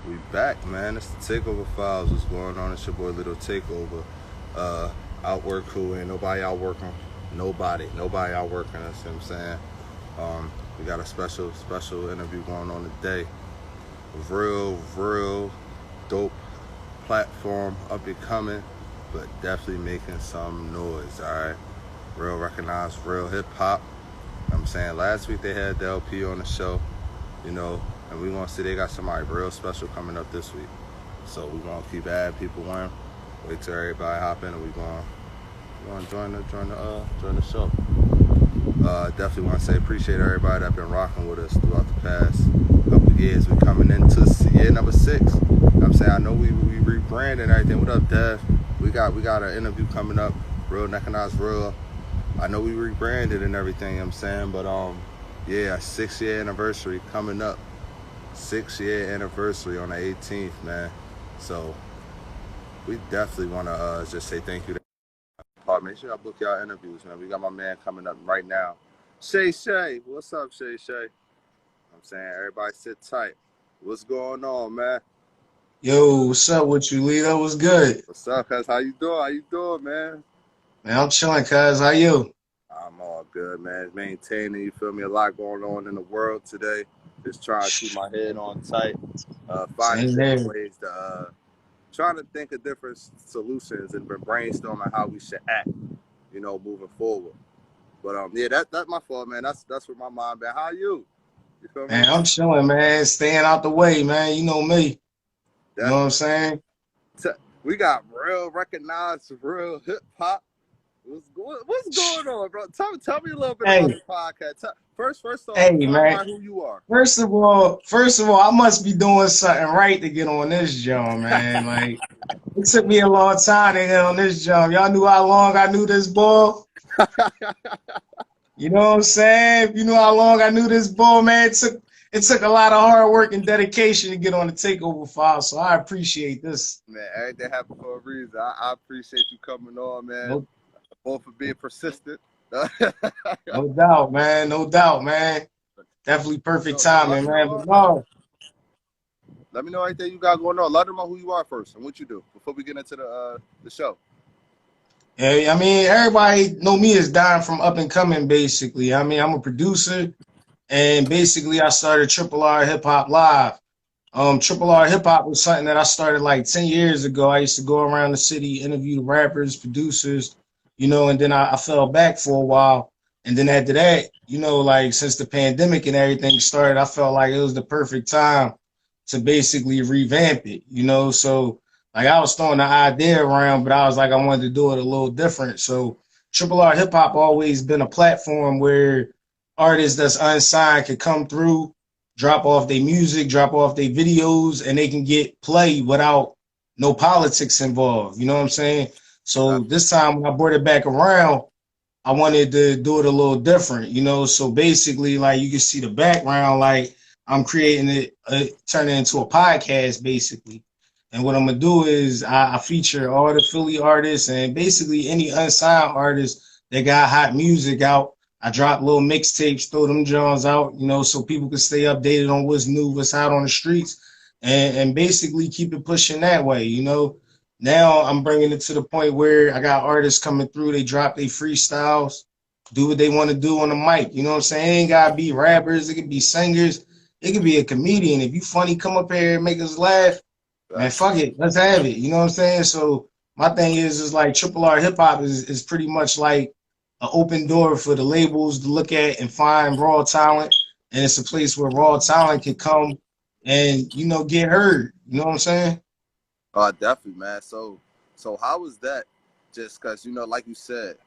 We back, man. It's the Takeover Files. What's going on? It's your boy Lito Takeover. Outwork crew. Ain't nobody out working. Nobody out working us. You know what I'm saying? We got a special interview going on today. Real dope platform, up and coming, but definitely making some noise. All right, real recognized, real hip hop. I'm saying last week they had the LP on the show, and we want to see they got somebody real special coming up this week. So we gonna keep adding people in. Wait till everybody hop in, and we gonna join the show. Definitely want to say appreciate everybody that been rocking with us throughout the past couple of years. We coming into year number 6. I'm saying I know we rebranded and everything. What up, Dev? We got an interview coming up. Real recognized, real. I know we rebranded and everything. You know what I'm saying, but yeah, 6-year anniversary coming up. 6-year anniversary on the 18th, man. So we definitely want to just say thank you. Make sure I book y'all interviews, man. We got my man coming up right now. Shay. What's up, Shay? I'm saying everybody sit tight. What's going on, man? Yo, what's up with you, Lito? What's good? What's up, cuz? How you doing, man? Man, I'm chilling, cuz. How you? I'm all good, man. Maintaining, you feel me? A lot going on in the world today. Just trying to keep my head on tight. Finding Same different there. ways to trying to think of different solutions and brainstorming how we should act, moving forward. But yeah, that's my fault, man. That's where my mind been. How are you? You feel me? Man, I'm chilling, man. Staying out the way, man. You know me. You know what I'm Definitely. saying? We got real recognized, real hip hop. What's going on, bro? Tell me a little bit about Hey, the podcast. First off, hey, tell man. everybody who you are. First of all, I must be doing something right to get on this job, man. Like, it took me a long time to get on this job. Y'all knew how long I knew this ball? You know what I'm saying? You know how long I knew this ball, man. It took a lot of hard work and dedication to get on the takeover file. So I appreciate this. Man, everything happened for a reason. I appreciate you coming on, man. No, Both for being persistent. no doubt, man. No doubt, man. Definitely perfect So let timing, me man. know. But no, Let me know everything you got going on. Let them know who you are first and what you do before we get into the show. yeah, I mean, everybody know me as Don from Up and Coming, basically. I mean, I'm a producer, and basically, I started Triple R Hip Hop Live. Triple R Hip Hop was something that I started like 10 years ago. I used to go around the city, interview rappers, producers, and then I fell back for a while. And then after that, like since the pandemic and everything started, I felt like it was the perfect time to basically revamp it, So like I was throwing the idea around, but I was like, I wanted to do it a little different. So Triple R Hip Hop always been a platform where artists that's unsigned could come through, drop off their music, drop off their videos, and they can get play without no politics involved. You know what I'm saying? So this time when I brought it back around, I wanted to do it a little different, So basically, like you can see the background, like I'm creating it, turn it into a podcast, basically. And what I'm gonna do is I feature all the Philly artists and basically any unsigned artists that got hot music out. I drop little mixtapes, throw them Johns out, so people can stay updated on what's new, what's hot on the streets, and basically keep it pushing that way. Now I'm bringing it to the point where I got artists coming through. They drop their freestyles, do what they want to do on the mic. You know what I'm saying? It ain't gotta be rappers. It could be singers. It could be a comedian. If you funny, come up here and make us laugh. Man, fuck it. Let's have it. You know what I'm saying? So my thing is like Triple R Hip Hop is pretty much like an open door for the labels to look at and find raw talent. And it's a place where raw talent can come and, get heard. You know what I'm saying? Definitely, man. So how was that? Just because like you said,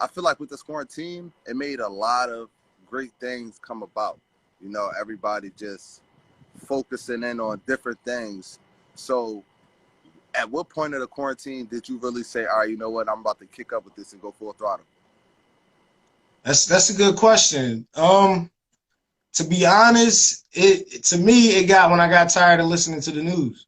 I feel like with this quarantine, it made a lot of great things come about. Everybody just focusing in on different things. So, at what point of the quarantine did you really say, "All right, you know what? I'm about to kick up with this and go full throttle"? That's a good question. To be honest, to me it got when I got tired of listening to the news.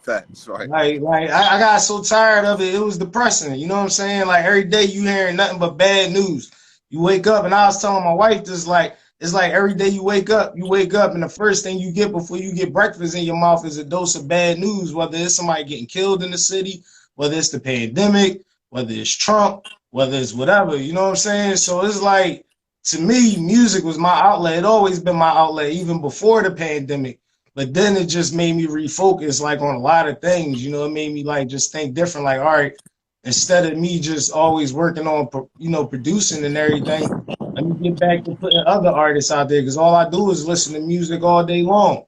Facts, right? Like I got so tired of it. It was depressing. You know what I'm saying? Like every day you hearing nothing but bad news. You wake up and I was telling my wife this, like it's like every day you wake up, and the first thing you get before you get breakfast in your mouth is a dose of bad news, whether it's somebody getting killed in the city, whether it's the pandemic, whether it's Trump, whether it's whatever, you know what I'm saying? So it's like, to me, music was my outlet. It always been my outlet, even before the pandemic. But then it just made me refocus like on a lot of things, you know, it made me like just think different, like, all right, instead of me just always working on, you know, producing and everything, let me get back to putting other artists out there because all I do is listen to music all day long.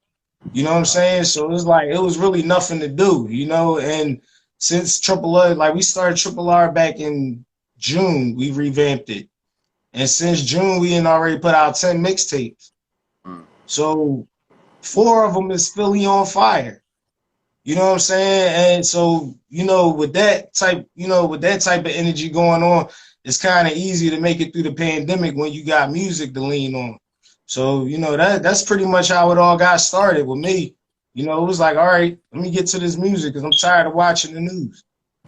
You know what I'm saying? So it's like it was really nothing to do, you know. And since Triple R, like we started Triple R back in June, we revamped it. And since June, we had already put out 10 mixtapes. Mm. So 4 of them is Philly on fire. You know what I'm saying? And so, you know, with that type of energy going on, it's kind of easy to make it through the pandemic when you got music to lean on. So, you know, that's pretty much how it all got started with me. You know, it was like, all right, let me get to this music because I'm tired of watching the news.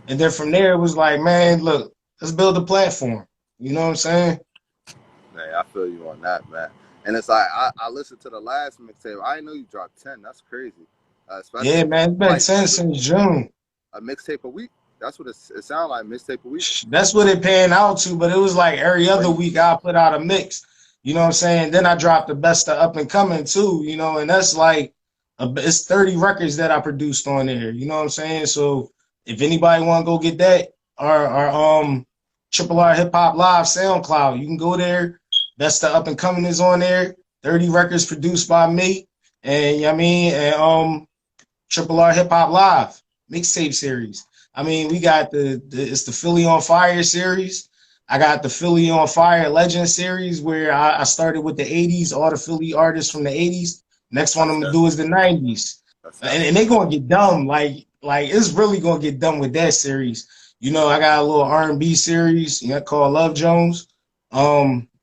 And then from there, it was like, man, look, let's build a platform. You know what I'm saying? Hey, I feel you on that, man. And it's like I listened to the last mixtape. I didn't know you dropped 10. That's crazy. Yeah, Especially man, it's been like 10 since June. a mixtape a week. That's what it sounds like. Mixtape a week. That's what it panned out to, but it was like every other Crazy. week I put out a mix. You know what I'm saying? Then I dropped the best of up and coming too, you know, and that's like it's 30 records that I produced on there. You know what I'm saying? So if anybody want to go get that, our Triple R Hip Hop Live SoundCloud, you can go there. Best of up and coming is on there. 30 records produced by me, and you know what I mean, and Triple R Hip Hop Live mixtape series. I mean, we got it's the Philly on Fire series. I got the Philly on Fire Legend series where I started with the 80s, all the Philly artists from the 80s. Next one I'm gonna do is the 90s. And they're gonna get dumb. Like it's really gonna get done with that series. You know, I got a little R&B series, you know, called Love Jones.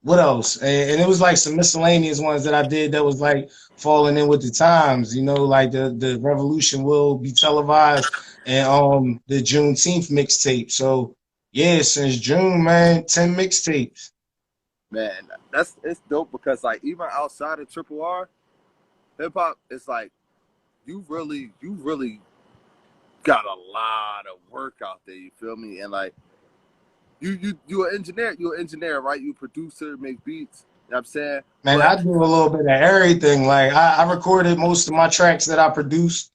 What else? And it was like some miscellaneous ones that I did that was like falling in with the times, you know, like the Revolution will be televised and the Juneteenth mixtape. So yeah, since June, man, 10 mixtapes. Man, it's dope because like even outside of Triple R, hip hop is like you really got a lot of work out there. You feel me? And like you're an engineer, right? You a producer, make beats. You know what I'm saying? Man, I do a little bit of everything. Like I recorded most of my tracks that I produced.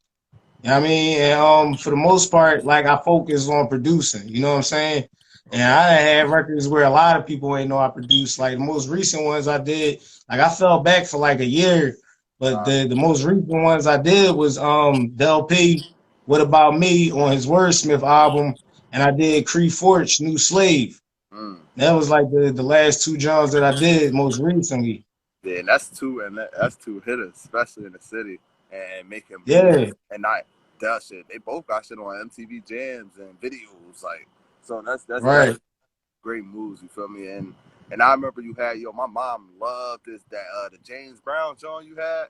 You know what I mean? And for the most part, like I focus on producing, you know what I'm saying? And I had records where a lot of people ain't know I produced. Like the most recent ones I did, like I fell back for like a year, but the most recent ones I did was Del P, What About Me on his Wordsmith album, and I did Cree Forge, New Slave. That was like the last 2 jobs that I did most recently. Yeah, and that's two hitters, especially in the city, and making moves. Yeah. And not that shit. They both got shit on MTV Jams and videos, like so. That's right. Great moves. You feel me? And I remember you had my mom loved the James Brown John you had.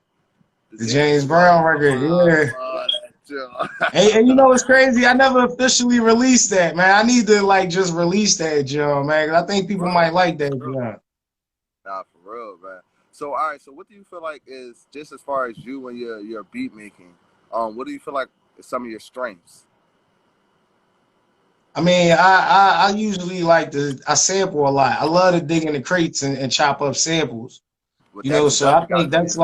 The James Brown record, yeah. And you know what's crazy? I never officially released that, man. I need to like just release that, Joe, man. I think people might like that, Joe. Nah, for real, man. So, all right. So, what do you feel like is just as far as you and your beat making? What do you feel like is some of your strengths? I mean, I usually I sample a lot. I love to dig in the crates and chop up samples. You know, so I think that's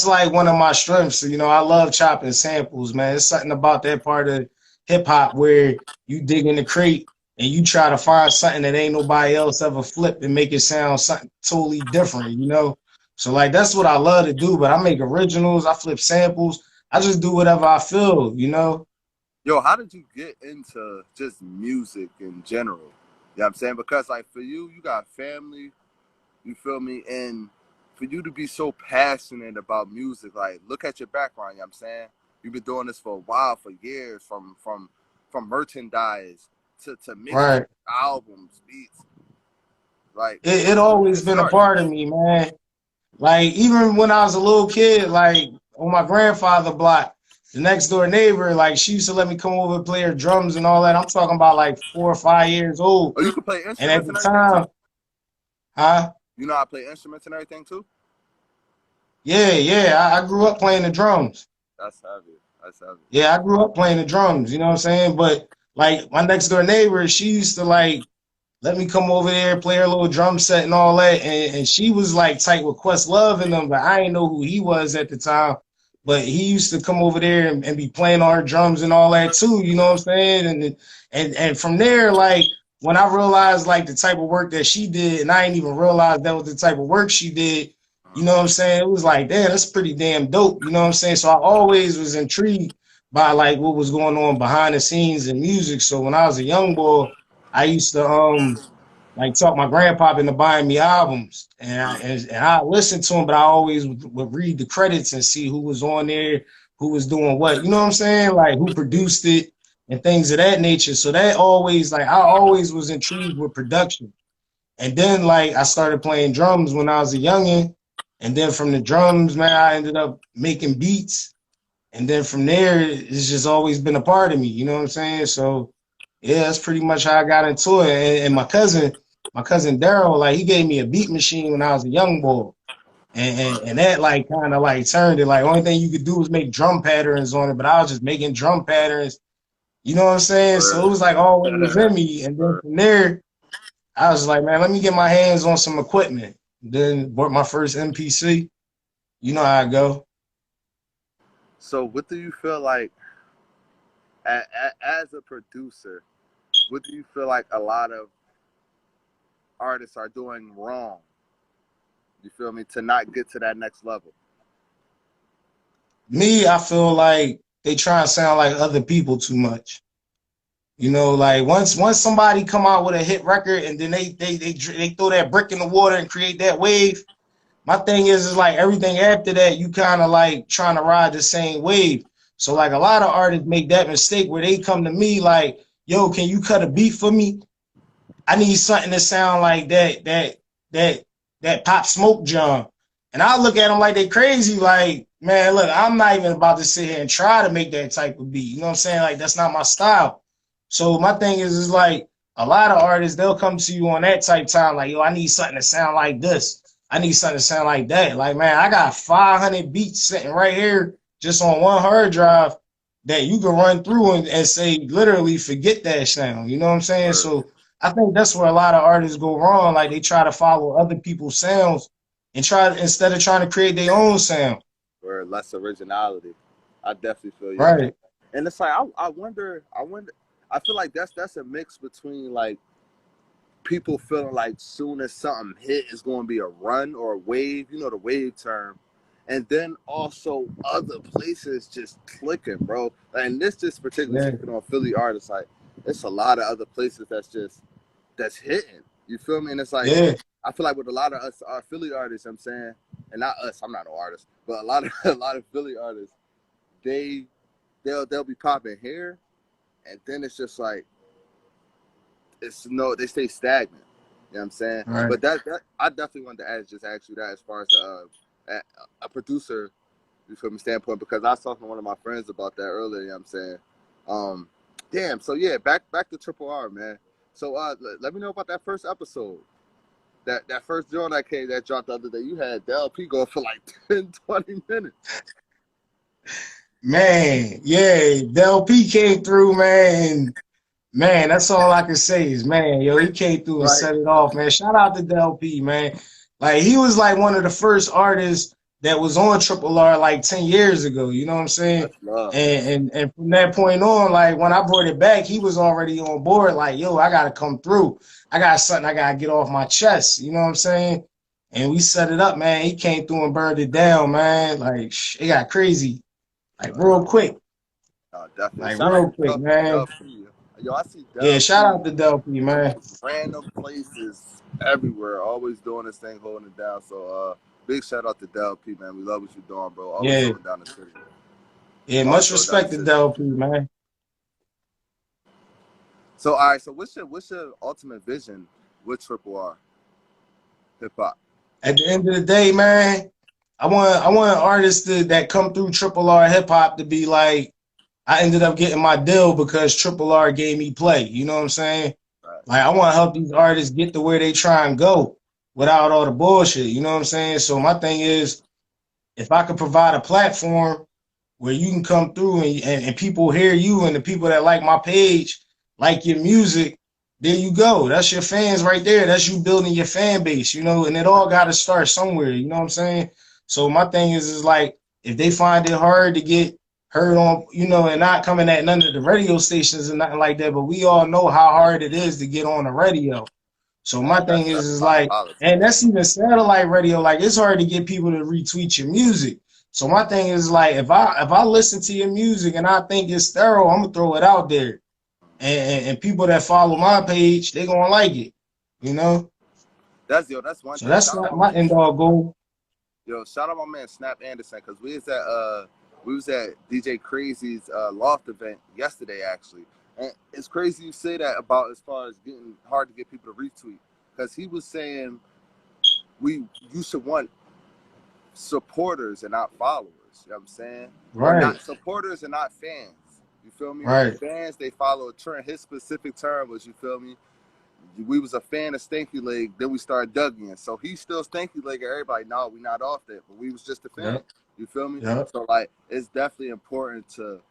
like one of my strengths. You know, I love chopping samples, man. It's something about that part of hip hop where you dig in the crate and you try to find something that ain't nobody else ever flipped and make it sound something totally different, you know? So like that's what I love to do, but I make originals, I flip samples, I just do whatever I feel, you know? Yo, how did you get into just music in general? You know what I'm saying? Because like for you got family, you feel me? And for you to be so passionate about music, like look at your background, you know what I'm saying? You've been doing this for a while, for years, from merchandise to mixing albums, beats. Like it always been a part of me, man. Like even when I was a little kid, like on my grandfather block, the next door neighbor, like she used to let me come over and play her drums and all that. I'm talking about like 4 or 5 years old. Oh, you can play instruments and at the time, huh? You know I play instruments and everything too? Yeah. I grew up playing the drums. That's heavy. That's heavy. Yeah, I grew up playing the drums, you know what I'm saying? But like my next door neighbor, she used to like let me come over there, play her little drum set and all that. And she was like tight with Questlove and them, but I didn't know who he was at the time. But he used to come over there and be playing all her drums and all that too, you know what I'm saying? And from there, like when I realized like the type of work that she did, and I didn't even realize that was the type of work she did, you know what I'm saying? It was like, damn, that's pretty damn dope, you know what I'm saying? So I always was intrigued by like what was going on behind the scenes in music. So when I was a young boy, I used to like talk my grandpa into buying me albums, and I listened to him, but I always would read the credits and see who was on there, who was doing what, you know what I'm saying, like who produced it and things of that nature. So that always like I always was intrigued with production, and then like I started playing drums when I was a youngin, and then from the drums, man, I ended up making beats, and then from there, it's just always been a part of me. You know what I'm saying? So yeah, that's pretty much how I got into it. And my cousin Daryl, like he gave me a beat machine when I was a young boy. And that like kind of like turned it. Like only thing you could do was make drum patterns on it, but I was just making drum patterns. You know what I'm saying? So it was like always in me. And then from there, I was like, man, let me get my hands on some equipment. Then bought my first MPC. You know how I go. So what do you feel like as a producer? What do you feel like a lot of artists are doing wrong? You feel me? To not get to that next level. Me, I feel like they try and sound like other people too much. You know, like once somebody come out with a hit record and then they throw that brick in the water and create that wave. My thing is like everything after that, you kind of like trying to ride the same wave. So like a lot of artists make that mistake where they come to me like, yo, can you cut a beat for me? I need something to sound like that Pop Smoke John. And I look at them like they crazy, like, man, look, I'm not even about to sit here and try to make that type of beat. You know what I'm saying? Like that's not my style. So my thing is like a lot of artists, they'll come to you on that type time, like, yo, I need something to sound like this. I need something to sound like that. Like, man, I got 500 beats sitting right here just on one hard drive that you can run through and say, literally, forget that sound. You know what I'm saying? Word. So I think that's where a lot of artists go wrong. Like, they try to follow other people's sounds and instead of trying to create their own sound. Or less originality. I definitely feel you on Right. that. And it's like I wonder. I feel like that's a mix between like people feeling like soon as something hit, it's going to be a run or a wave. You know the wave term. And then also other places just clicking, bro. And this just particularly Yeah. speaking on Philly artists, like it's a lot of other places that's hitting. You feel me? And it's like Yeah. I feel like with a lot of us, our Philly artists, I'm saying, and not us, I'm not no artist, but a lot of Philly artists, they'll be popping here, and then it's just like they stay stagnant. You know what I'm saying? Right. But that I definitely wanted to ask you that as far as a producer, you feel me, standpoint, because I was talking to one of my friends about that earlier. You know what I'm saying? Damn. So yeah, back to Triple R, man. So let me know about that first episode. That first joint that dropped the other day. You had the LP go for like 10, 20 minutes. Man, yeah, Del P came through, man. Man, that's all I can say is, man, yo, he came through and Right. set it off, man. Shout out to Del P, man. Like, he was like one of the first artists that was on Triple R like 10 years ago, you know what I'm saying? That's love. And from that point on, like, when I brought it back, he was already on board, like, yo, I got to come through. I got something I got to get off my chest, you know what I'm saying? And we set it up, man. He came through and burned it down, man. Like, it got crazy, like, real quick. Definitely. Like, Shout out real to quick, man. Del P. Yo, I see Yeah, Del shout out P to Del P, in man. random places everywhere, always doing this thing, holding it down. So big shout out to Del P, man. We love what you're doing, bro. Always Yeah. holding down the city. Yeah, Always much holding down the respect to city. Del P, man. So all right, so what's your ultimate vision with Triple R hip hop? At the end of the day, man, I want artists that come through Triple R hip hop to be like, I ended up getting my deal because Triple R gave me play. You know what I'm saying? Right. Like, I want to help these artists get to where they try and go. without all the bullshit. You know what I'm saying? So my thing is, if I could provide a platform where you can come through and people hear you and the people that like my page, like your music, there you go. That's your fans right there. That's you building your fan base, you know, and it all got to start somewhere. You know what I'm saying? So my thing is like, if they find it hard to get heard on, you know, and not coming at none of the radio stations and nothing like that, but we all know how hard it is to get on the radio. So my thing That's is about like, and politics. that's even satellite radio. Like it's hard to get people to retweet your music. So my thing is like, if I listen to your music and I think it's thorough, I'm gonna throw it out there, and people that follow my page, they gonna like it, you know. That's one So thing. that's Shout out not my my man. end all goal. Shout out my man Snap Anderson because we was at DJ Crazy's loft event yesterday actually, and it's crazy you say that about as far as getting hard to get people to retweet because he was saying you should want supporters and not followers. You know what I'm saying? Or Right, not supporters and not fans. You feel me? right. Fans they follow a trend. His specific term was, you feel me? We was a fan of Stanky Leg, then we started Dougie. So he's still Stanky Leg. Everybody, no, we not off that, but we was just a fan. Yep, You feel me? yep. So like, it's definitely important to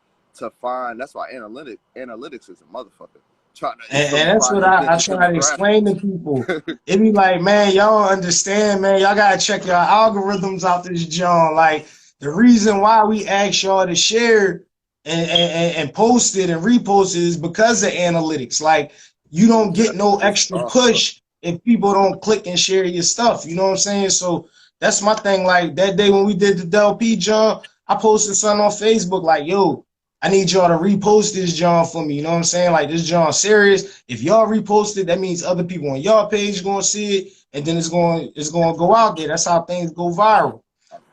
find. That's why analytics is a motherfucker. Trying to, you feel And me, that's find what your I biggest try to explain to demographics. people. It be like, man, y'all don't understand, man. Y'all gotta check your algorithms out this John. Like the reason why we ask y'all to share and post it and repost it is because of analytics. Like you don't get no It's extra awesome. push if people don't click and share your stuff. You know what I'm saying? So that's my thing. Like that day when we did the Del P John, I posted something on Facebook like, yo, I need y'all to repost this John for me. You know what I'm saying? Like this John serious. If y'all repost it, that means other people on y'all page gonna see it, and then it's gonna go out there. That's how things go viral.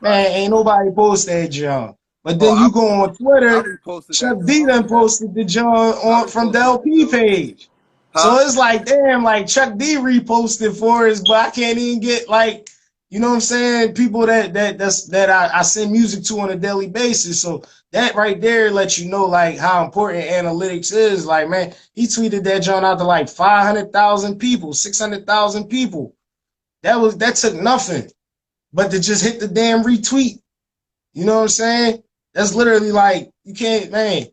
Right. Man, ain't nobody post that John. But Oh, then you go on I Twitter, reposted Chuck that D John. done posted the John I on from the reposted it, LP Joe. page. So Huh? it's like, damn, like Chuck D reposted for us, but I can't even get like, you know what I'm saying, people that I send music to on a daily basis. So that right there lets you know like how important analytics is. Like, man, he tweeted that John out to like 500,000 people, 600,000 people. That took nothing but to just hit the damn retweet. You know what I'm saying? That's literally like you can't, man.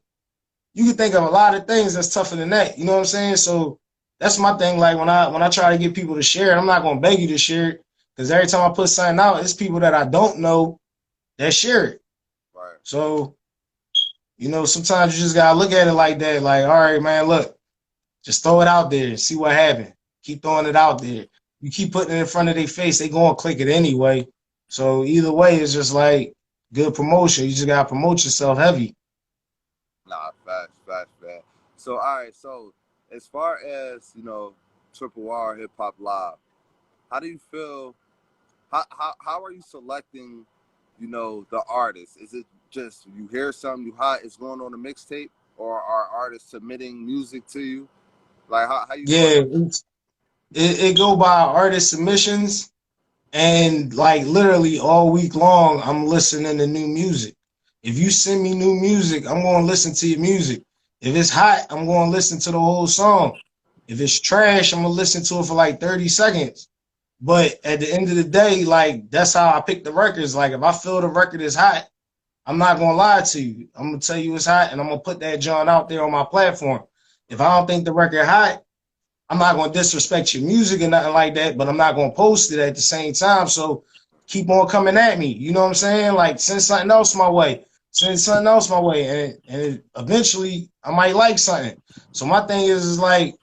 You can think of a lot of things that's tougher than that. You know what I'm saying? So that's my thing. Like when I try to get people to share it, I'm not gonna beg you to share it because every time I put something out, it's people that I don't know that share it. Right. So sometimes you just gotta look at it like that. Like, all right, man, look, just throw it out there and see what happens. Keep throwing it out there. You keep putting it in front of their face, they gonna click it anyway. So either way, it's just like good promotion. You just gotta promote yourself heavy. Nah, facts. So, all right. So, as far as Triple R Hip Hop Live, how do you feel? How are you selecting? The artists. Is it just you hear something you hot is going on a mixtape, or are artists submitting music to you? Like how you go Yeah, about that? it go by artist submissions, and like literally all week long I'm listening to new music. If you send me new music, I'm going to listen to your music. If it's hot, I'm going to listen to the whole song. If it's trash, I'm going to listen to it for like 30 seconds. But at the end of the day, like that's how I pick the records. Like if I feel the record is hot, I'm not going to lie to you. I'm going to tell you it's hot and I'm going to put that John out there on my platform. If I don't think the record hot, I'm not going to disrespect your music or nothing like that, but I'm not going to post it at the same time. So keep on coming at me. You know what I'm saying? Like send something else my way. Send something else my way. And eventually I might like something. So my thing is like,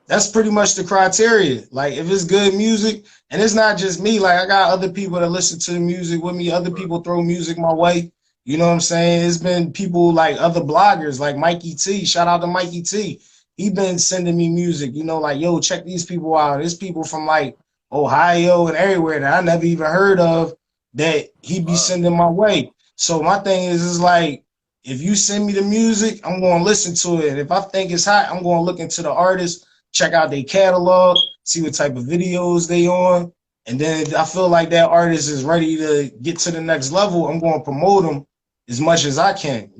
that's pretty much the criteria. Like if it's good music, and it's not just me, like I got other people that listen to the music with me, other Right. people throw music my way. You know what I'm saying? It's been people like other bloggers like Mikey T. Shout out to Mikey T. He been sending me music, like, yo, check these people out. There's people from like Ohio and everywhere that I never even heard of that he be Wow. sending my way. So my thing is like if you send me the music, I'm going to listen to it. And if I think it's hot, I'm going to look into the artist, check out their catalog, see what type of videos they on. And then if I feel like that artist is ready to get to the next level, I'm going to promote them as much as I can.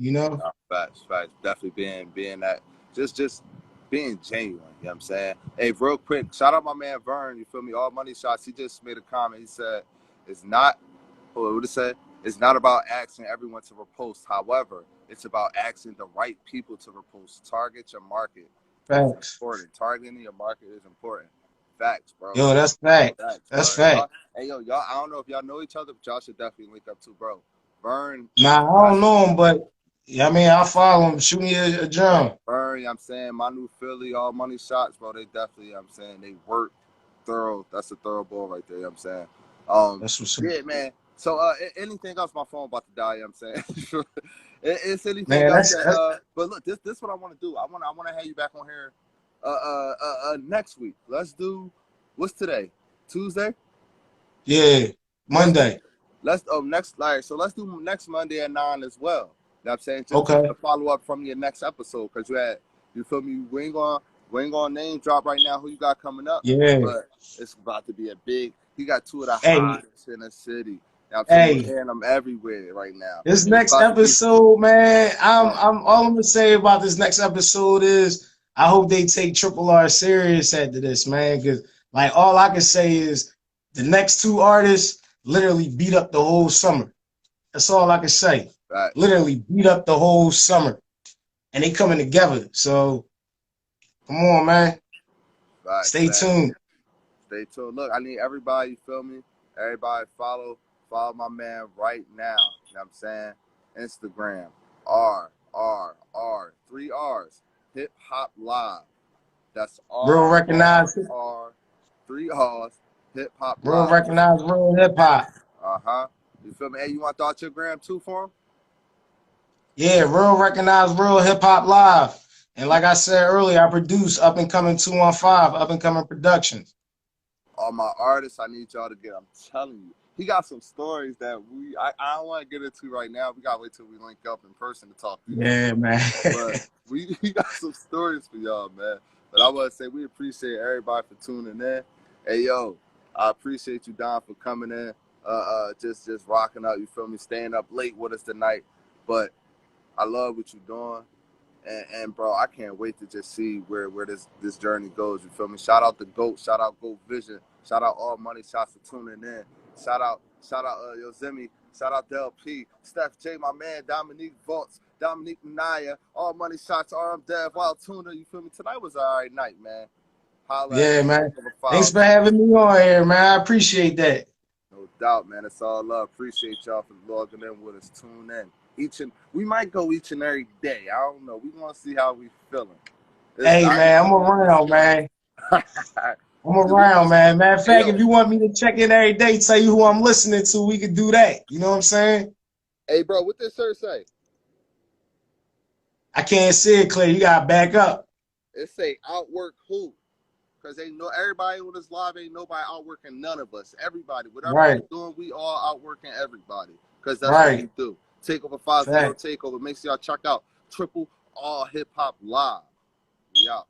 Facts. Definitely being that just being genuine. You know what I'm saying? Hey, real quick, shout out my man Vern. You feel me? All money shots. He just made a comment. He said, "It's not." What would it say? It's not about asking everyone to repost. However, it's about asking the right people to repost. Target your market. It's Facts. important. Targeting your market is important. Facts, bro. Yo, that's fact. Facts, That's bro. fact. Hey, yo, y'all. I don't know if y'all know each other, but y'all should definitely link up too, bro. Vern. Nah, I don't know him, but yeah, I mean, I follow him. Shoot me a drum. Burn, you know what I'm saying? My new Philly, all money shots, bro. They definitely, you know what I'm saying, they work thorough. That's a thorough ball right there, you know what I'm saying? That's what's up. Yeah, man. So anything else, my phone about to die, you know what I'm saying? It's anything Man, else that's that but look, this what I want to do. I wanna have you back on here next week. Let's do what's today? Tuesday? yeah, Let's do Monday. let's do next Monday at 9 as well. You know what I'm saying? Just Okay. to follow up from your next episode, because you feel me, we ain't gonna name drop right now who you got coming up, Yeah. but it's about to be a big, you got two of the Hey, hottest in the city. You know what I'm saying? You hey. hearing them everywhere right now. This And it's next about to be episode, man, uh, I'm all I'm gonna say about this next episode is I hope they take Triple R serious after this, man. Cause like all I can say is the next two artists literally beat up the whole summer. That's all I can say. right, Literally beat up the whole summer. And they coming together. So come on, man. right, Stay man. tuned. Stay tuned. Look, I need everybody, you feel me? Everybody follow my man right now. You know what I'm saying? Instagram, three R's, Hip Hop Live. That's Real recognize three R's, Hip Hop real Live. recognize real hip hop. Uh-huh. You feel me? Hey, you want to thought your gram too for him? Yeah, real recognize real hip hop live. And like I said earlier, I produce up and coming 215, up and coming productions. All my artists, I need y'all to get. I'm telling you, he got some stories that I don't want to get into right now. We gotta wait till we link up in person to talk through this. Yeah, man. But we got some stories for y'all, man. But I want to say we appreciate everybody for tuning in. Hey, yo, I appreciate you, Don, for coming in. Just rocking out. You feel me? Staying up late with us tonight. But I love what you're doing. And bro, I can't wait to just see where this journey goes. You feel me? Shout out the GOAT, shout out GOAT Vision, shout out All Money Shots for tuning in. Shout out Yozemi, shout out Del P, Steph J, my man, Dominique Vaults, Dominique Naya, All Money Shots, RM Dev, Wild Tuna. You feel me? Tonight was an all right night, man. Holla at Yeah, me. man. Thanks for having me on here, man. I appreciate that. No doubt, man. It's all love. Appreciate y'all for logging in with us. Tune in. We might go each and every day. I don't know. We want to see how we feeling. Hey, man, I'm around, man. I'm around, man. Matter of fact, if you want me to check in every day, tell you who I'm listening to, we could do that. You know what I'm saying? Hey, bro, what this shirt say? I can't see it clear. You got to back up. It say outwork who? Because ain't no everybody on this live ain't nobody outworking none of us. Everybody, whatever Right. we're doing, we all outworking everybody. Because that's Right. what we do. Takeover 50 Fact. Takeover. Make sure y'all check out Triple R Hip Hop Live. We out.